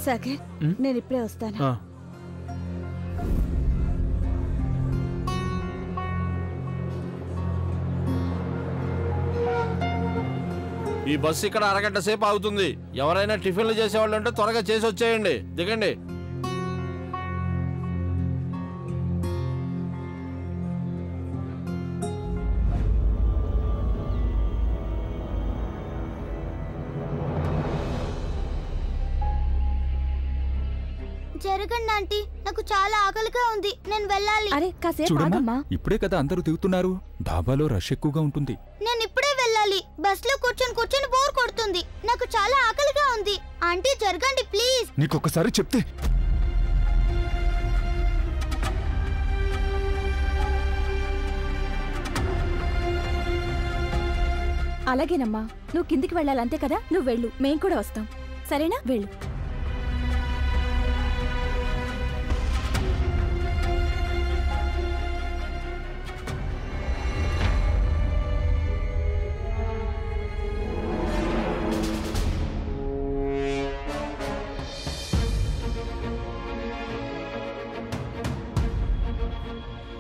సాగర్, నేను ఇప్పుడే వస్తాను. ఈ బస్సు ఇక్కడ అరగంట సేపు ఆగుతుంది. ఎవరైనా టిఫిన్లు చేసేవాళ్ళు ఉంటే త్వరగా చేసి వచ్చేయండి. దిగండి. జరగండి ఆంటీ, నాకు చాలా ఆకలిగా ఉంది, నేను వెళ్ళాలి. అరే కాసేపు ఆగమ్మా. ఇప్పుడే కదా అందరూ దిగుతున్నారు, డాబాలో రష్ ఎక్కువగా ఉంటుంది. నేను ఇప్పుడే వెళ్ళాలి. బస్ లో కూర్చొని బోర్ కొడుతుంది. నాకు చాలా ఆకలిగా ఉంది. ఆంటీ జరగండి ప్లీజ్. నీకొకసారి చెప్తే. అలాగేనమ్మా, నువ్వు కిందికి వెళ్ళాలి అంతే కదా. నువ్వు వెళ్ళు, మేం కూడా వస్తాం. సరేనా? వెళ్ళు.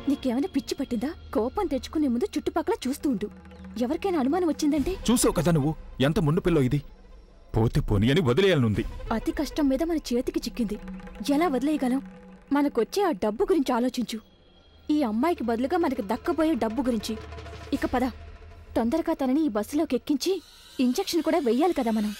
నీకేమైనా పిచ్చి పట్టిందా? కోపం తెచ్చుకునే ముందు చుట్టుపక్కల చూస్తూ ఉండు. ఎవరికైనా అనుమానం వచ్చిందంటే. చూసావు కదా నువ్వు ఎంత ముందు పిల్లో ఇది. పోతే పోని అని వదిలేయాలనుంది. అతి కష్టం మీద మన చేతికి చిక్కింది, ఎలా వదిలేయగలం? మనకొచ్చే ఆ డబ్బు గురించి ఆలోచించు. ఈ అమ్మాయికి బదులుగా మనకి దక్కబోయే డబ్బు గురించి. ఇక పద, తొందరగా తనని ఈ బస్సులోకి ఎక్కించి ఇంజెక్షన్ కూడా వెయ్యాలి కదా మనం.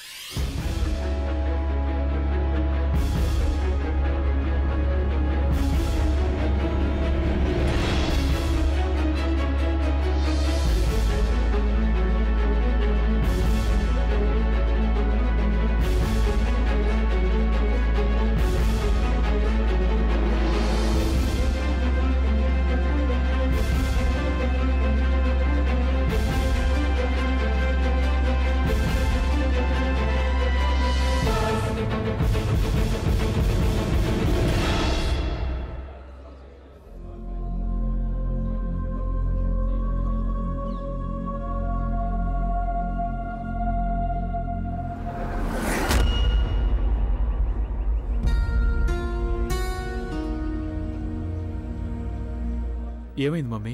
ఏమైంది మమ్మీ?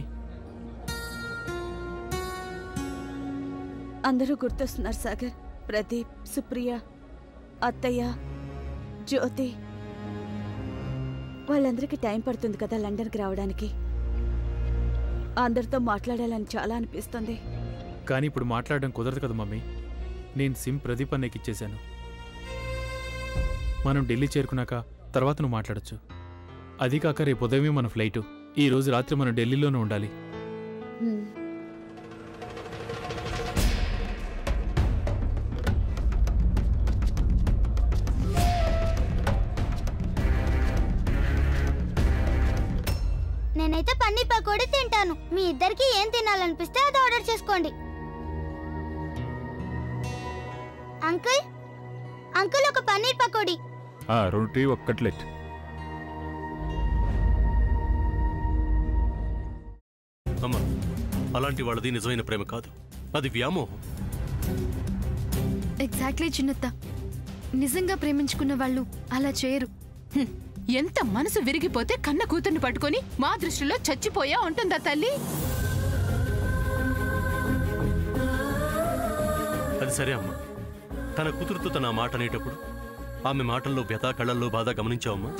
అందరూ గుర్తొస్తున్నారు సాగర్. ప్రదీప్, సుప్రియ, అత్తయ్య, జ్యోతి. వాళ్ళందరికీ టైం పడుతుంది కదా లండన్కి రావడానికి. అందరితో మాట్లాడాలని చాలా అనిపిస్తుంది. కానీ ఇప్పుడు మాట్లాడడం కుదరదు కదా మమ్మీ. నేను సిమ్ ప్రదీప్ అన్నయ్యకి ఇచ్చేశాను. మనం ఢిల్లీ చేరుకున్నాక తర్వాత నువ్వు మాట్లాడచ్చు. అది కాక రేపు ఉదయమే మన ఫ్లైటు. ఈ రోజు రాత్రి మనం ఢిల్లీలోనే ఉండాలి. నేనైతే పన్నీర్ పకోడీ తింటాను. మీ ఇద్దరికి ఏం తినాలనిపిస్తే అది ఆర్డర్ చేసుకోండి. అంకుల్, అంకుల్ ఒక పన్నీర్ పకోడీ. 2 tea, 1 cutlet. అమ్మా, అలాంటి వాళ్ళది నిజమైన ప్రేమ కాదు, అది వ్యామోహం. ఎగ్జాక్ట్లీ చిన్నత్త. నిజంగా ప్రేమించుకున్న వాళ్ళు అలా చేయరు. ఎంత మనసు విరిగిపోతే కన్న కూతుర్ని పట్టుకొని మా దృష్టిలో చచ్చిపోయా ఉంటుందా తల్లి? అది సరే అమ్మా, తన కూతురుతో తన మాట అనేటప్పుడు ఆమె మాటల్లో వ్యథ, కళ్ళల్లో బాధ గమనించావమ్మా?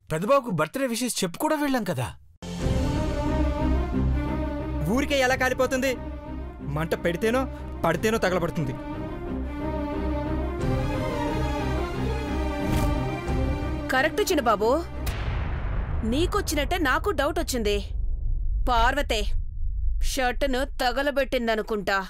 పెద్దబాబుకు బర్త్డే విషెస్ చెప్పు కూడా వెళ్ళాం కదా. ఊరికే ఎలా కాలిపోతుంది? మంట పెడితేనో పడితేనో తగలబడుతుంది. కరెక్ట్ చిన్నబాబు, నీకొచ్చినట్టే నాకు డౌట్ వచ్చింది. పార్వతే షర్టును తగలబెట్టిందనుకుంటా.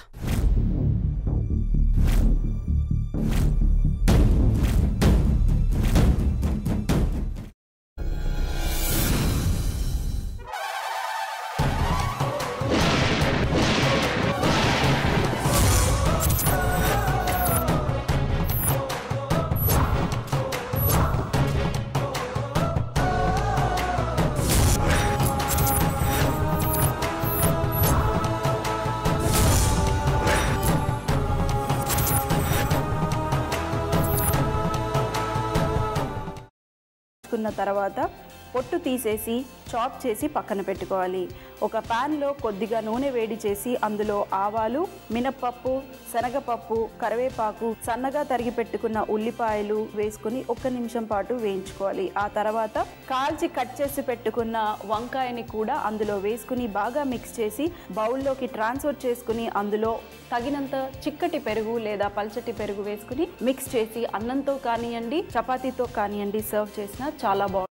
వేయించుకున్న తర్వాత పొట్టు తీసేసి చాప్ చేసి పక్కన పెట్టుకోవాలి. ఒక ప్యాన్లో కొద్దిగా నూనె వేడి చేసి అందులో ఆవాలు, మినప్పప్పు, శనగపప్పు, కరివేపాకు, సన్నగా తరిగి పెట్టుకున్న ఉల్లిపాయలు వేసుకుని 1 నిమిషం పాటు వేయించుకోవాలి. ఆ తర్వాత కాల్చి కట్ చేసి పెట్టుకున్న వంకాయని కూడా అందులో వేసుకుని బాగా మిక్స్ చేసి బౌల్లోకి ట్రాన్స్ఫర్ చేసుకుని అందులో తగినంత చిక్కటి పెరుగు లేదా పల్చటి పెరుగు వేసుకుని మిక్స్ చేసి అన్నంతో కానివ్వండి, చపాతీతో కానివ్వండి సర్వ్ చేసినా చాలా బాగుంటుంది.